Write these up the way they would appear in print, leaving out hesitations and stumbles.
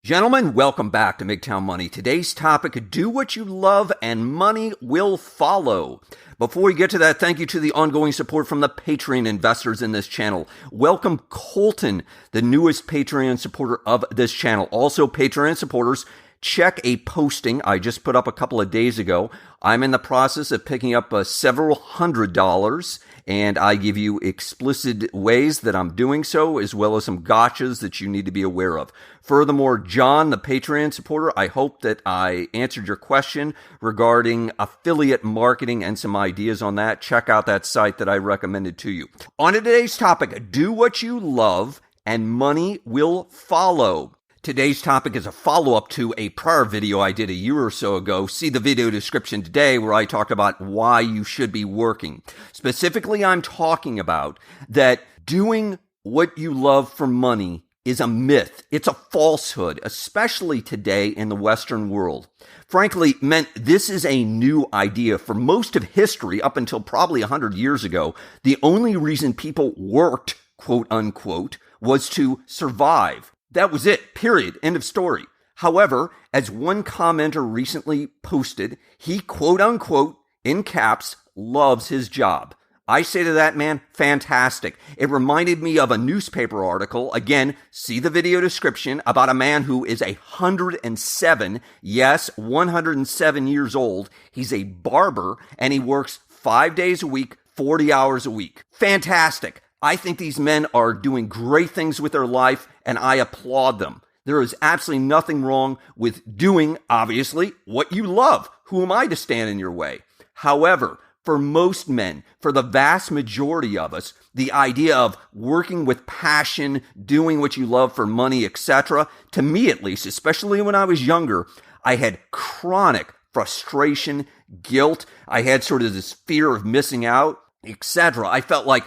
Gentlemen, welcome back to MGTOW Money. Today's topic, do what you love and money will follow. Before we get to that, thank you to the ongoing support from the Patreon investors in this channel. Welcome Colton, the newest Patreon supporter of this channel. Also, Patreon supporters, check a posting I just put up a couple of days ago. I'm in the process of picking up several $100s, and I give you explicit ways that I'm doing so, as well as some gotchas that you need to be aware of. Furthermore, John, the Patreon supporter, I hope that I answered your question regarding affiliate marketing and some ideas on that. Check out that site that I recommended to you. On today's topic, do what you love and money will follow. Today's topic is a follow-up to a prior video I did a year or so ago. See the video description today where I talked about why you should be working. Specifically, I'm talking about that doing what you love for money is a myth. It's a falsehood, especially today in the Western world. Frankly, this is a new idea. For most of history, up until probably 100 years ago, the only reason people worked, quote unquote, was to survive. That was it, period, end of story. However, as one commenter recently posted, he, quote unquote, in caps, loves his job. I say to that man, fantastic. It reminded me of a newspaper article, again, see the video description, about a man who is 107, yes, 107 years old. He's a barber, and he works 5 days a week, 40 hours a week. Fantastic. I think these men are doing great things with their life, and I applaud them. There is absolutely nothing wrong with doing, obviously, what you love. Who am I to stand in your way? However, for most men, for the vast majority of us, the idea of working with passion, doing what you love for money, etc., to me at least, especially when I was younger, I had chronic frustration, guilt. I had sort of this fear of missing out, etc. I felt like,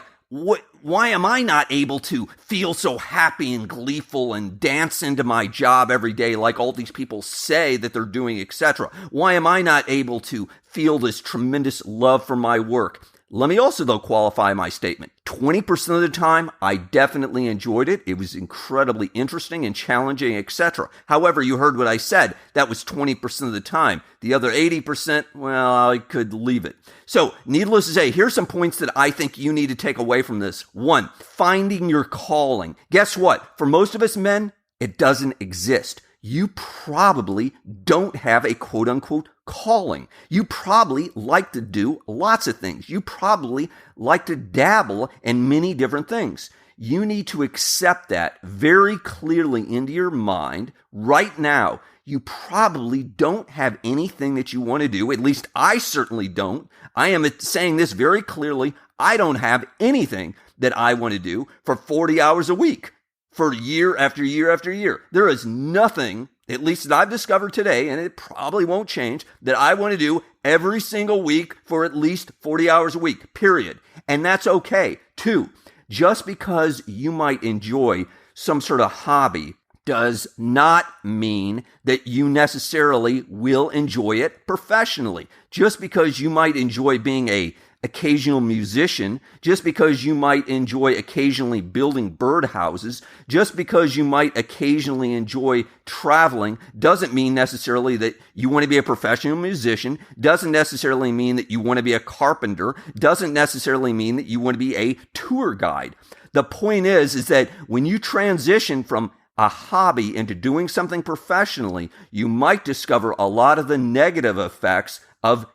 why am I not able to feel so happy and gleeful and dance into my job every day like all these people say that they're doing, etc.? Why am I not able to feel this tremendous love for my work? Let me also, though, qualify my statement. 20% of the time, I definitely enjoyed it. It was incredibly interesting and challenging, etc. However, you heard what I said. That was 20% of the time. The other 80%, well, I could leave it. So, needless to say, here's some points that I think you need to take away from this. 1, finding your calling. Guess what? For most of us men, it doesn't exist. You probably don't have a quote-unquote calling. You probably like to do lots of things. You probably like to dabble in many different things. You need to accept that very clearly into your mind right now. You probably don't have anything that you want to do. At least I certainly don't. I am saying this very clearly. I don't have anything that I want to do for 40 hours a week. For year after year after year. There is nothing, at least that I've discovered today, and it probably won't change, that I want to do every single week for at least 40 hours a week, period. And that's okay. 2, just because you might enjoy some sort of hobby does not mean that you necessarily will enjoy it professionally. Just because you might enjoy being a occasional musician, just because you might enjoy occasionally building birdhouses, just because you might occasionally enjoy traveling, doesn't mean necessarily that you want to be a professional musician, doesn't necessarily mean that you want to be a carpenter, doesn't necessarily mean that you want to be a tour guide. The point is that when you transition from a hobby into doing something professionally, you might discover a lot of the negative effects of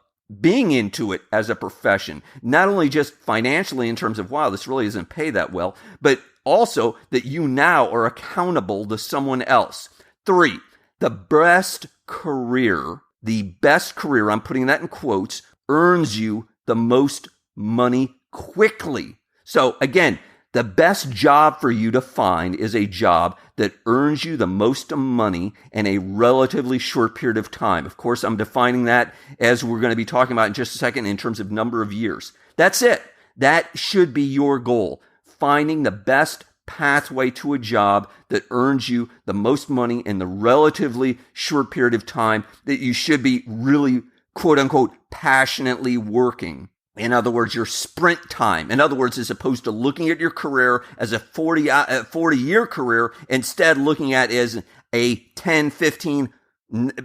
being into it as a profession, not only just financially in terms of, wow, this really doesn't pay that well, but also that you now are accountable to someone else. 3, the best career, I'm putting that in quotes, earns you the most money quickly. So again, the best job for you to find is a job that earns you the most money in a relatively short period of time. Of course, I'm defining that as we're going to be talking about in just a second in terms of number of years. That's it. That should be your goal. Finding the best pathway to a job that earns you the most money in the relatively short period of time that you should be really, quote unquote, passionately working. In other words, your sprint time. In other words, as opposed to looking at your career as a 40-year career, instead looking at it as a 10, 15,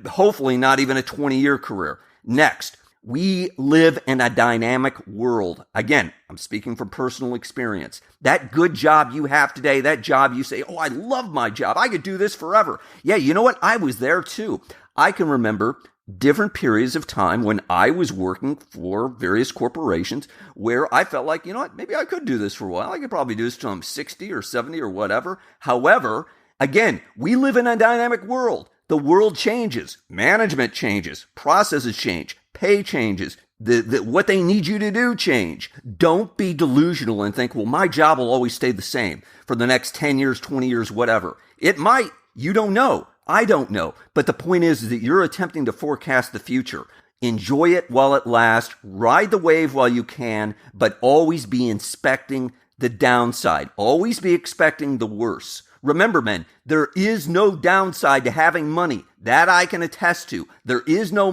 hopefully not even a 20-year career. Next, we live in a dynamic world. Again, I'm speaking from personal experience. That good job you have today, that job you say, oh, I love my job. I could do this forever. Yeah, you know what? I was there too. I can remember different periods of time when I was working for various corporations where I felt like, you know what, maybe I could do this for a while. I could probably do this till I'm 60 or 70 or whatever. However, again, we live in a dynamic world. The world changes. Management changes. Processes change. Pay changes. What they need you to do change. Don't be delusional and think, well, my job will always stay the same for the next 10 years, 20 years, whatever. It might. You don't know. I don't know. But the point is that you're attempting to forecast the future. Enjoy it while it lasts. Ride the wave while you can, but always be inspecting the downside. Always be expecting the worst. Remember, men, there is no downside to having money. That I can attest to. There is no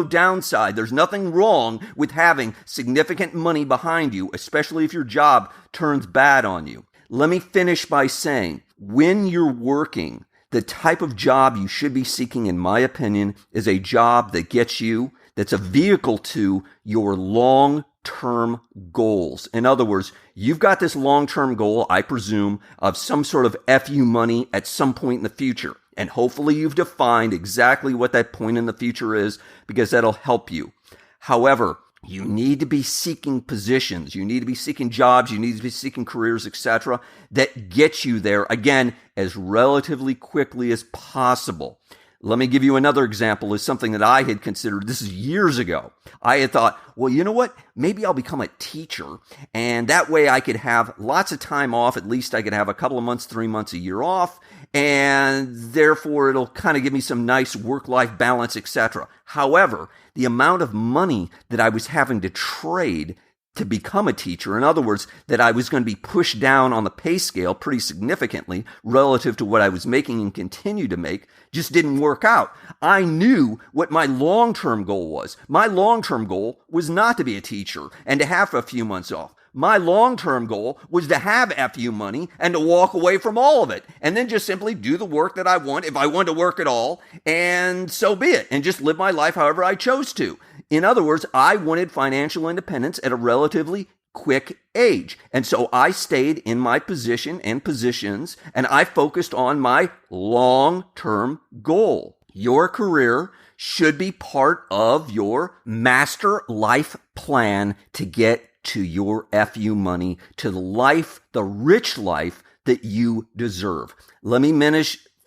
downside. There's nothing wrong with having significant money behind you, especially if your job turns bad on you. Let me finish by saying, when you're working, the type of job you should be seeking, in my opinion, is a job that gets you, that's a vehicle to your long-term goals. In other words, you've got this long-term goal, I presume, of some sort of FU money at some point in the future. And hopefully you've defined exactly what that point in the future is, because that'll help you. However, you need to be seeking positions, you need to be seeking jobs, you need to be seeking careers, etc., that get you there, again, as relatively quickly as possible. Let me give you another example of something that I had considered. This is years ago. I had thought, well, you know what? Maybe I'll become a teacher, and that way I could have lots of time off. At least I could have a couple of months, 3 months, a year off, and therefore it'll kind of give me some nice work-life balance, etc. However, the amount of money that I was having to trade to become a teacher, in other words, that I was going to be pushed down on the pay scale pretty significantly relative to what I was making and continue to make, just didn't work out. I knew what my long-term goal was. My long-term goal was not to be a teacher and to have a few months off. My long-term goal was to have FU money and to walk away from all of it and then just simply do the work that I want, if I want to work at all, and so be it, and just live my life however I chose to. In other words, I wanted financial independence at a relatively quick age. And so I stayed in my position and positions, and I focused on my long-term goal. Your career should be part of your master life plan to get to your FU money, to the life, the rich life that you deserve. Let me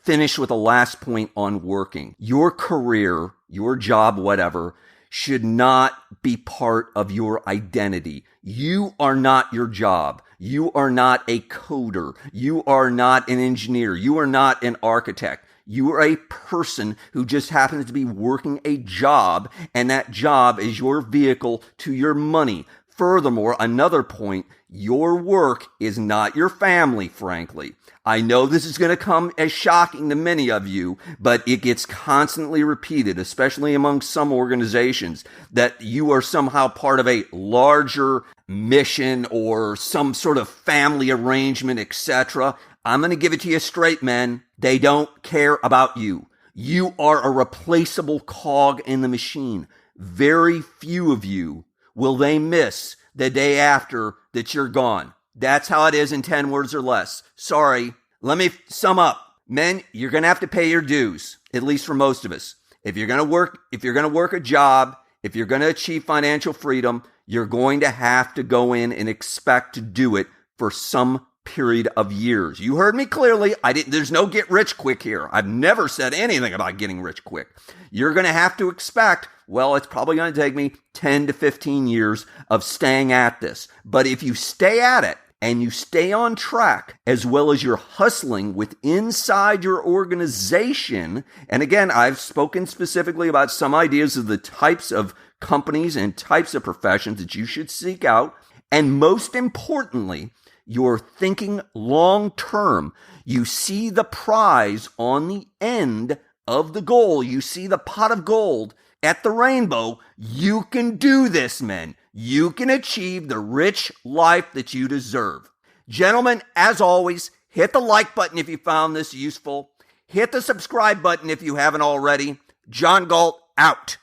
finish with a last point on working. Your career, your job, whatever, should not be part of your identity. You are not your job. You are not a coder. You are not an engineer. You are not an architect. You are a person who just happens to be working a job, and that job is your vehicle to your money. Furthermore, another point, your work is not your family, frankly. I know this is going to come as shocking to many of you, but it gets constantly repeated, especially among some organizations, that you are somehow part of a larger mission or some sort of family arrangement, etc. I'm going to give it to you straight, men. They don't care about you. You are a replaceable cog in the machine. Very few of you will they miss the day after that you're gone. That's how it is in 10 words or less. Sorry. Let me sum up. Men, you're going to have to pay your dues, at least for most of us. If you're going to work a job, if you're going to achieve financial freedom, you're going to have to go in and expect to do it for some period of years. You heard me clearly. There's no get rich quick here. I've never said anything about getting rich quick. You're going to have to expect, well, it's probably going to take me 10 to 15 years of staying at this. But if you stay at it and you stay on track, as well as you're hustling with inside your organization, and again, I've spoken specifically about some ideas of the types of companies and types of professions that you should seek out, and most importantly, you're thinking long term. You see the prize on the end of the goal. You see the pot of gold at the rainbow. You can do this, men. You can achieve the rich life that you deserve. Gentlemen, as always, hit the like button if you found this useful. Hit the subscribe button if you haven't already. John Galt, out.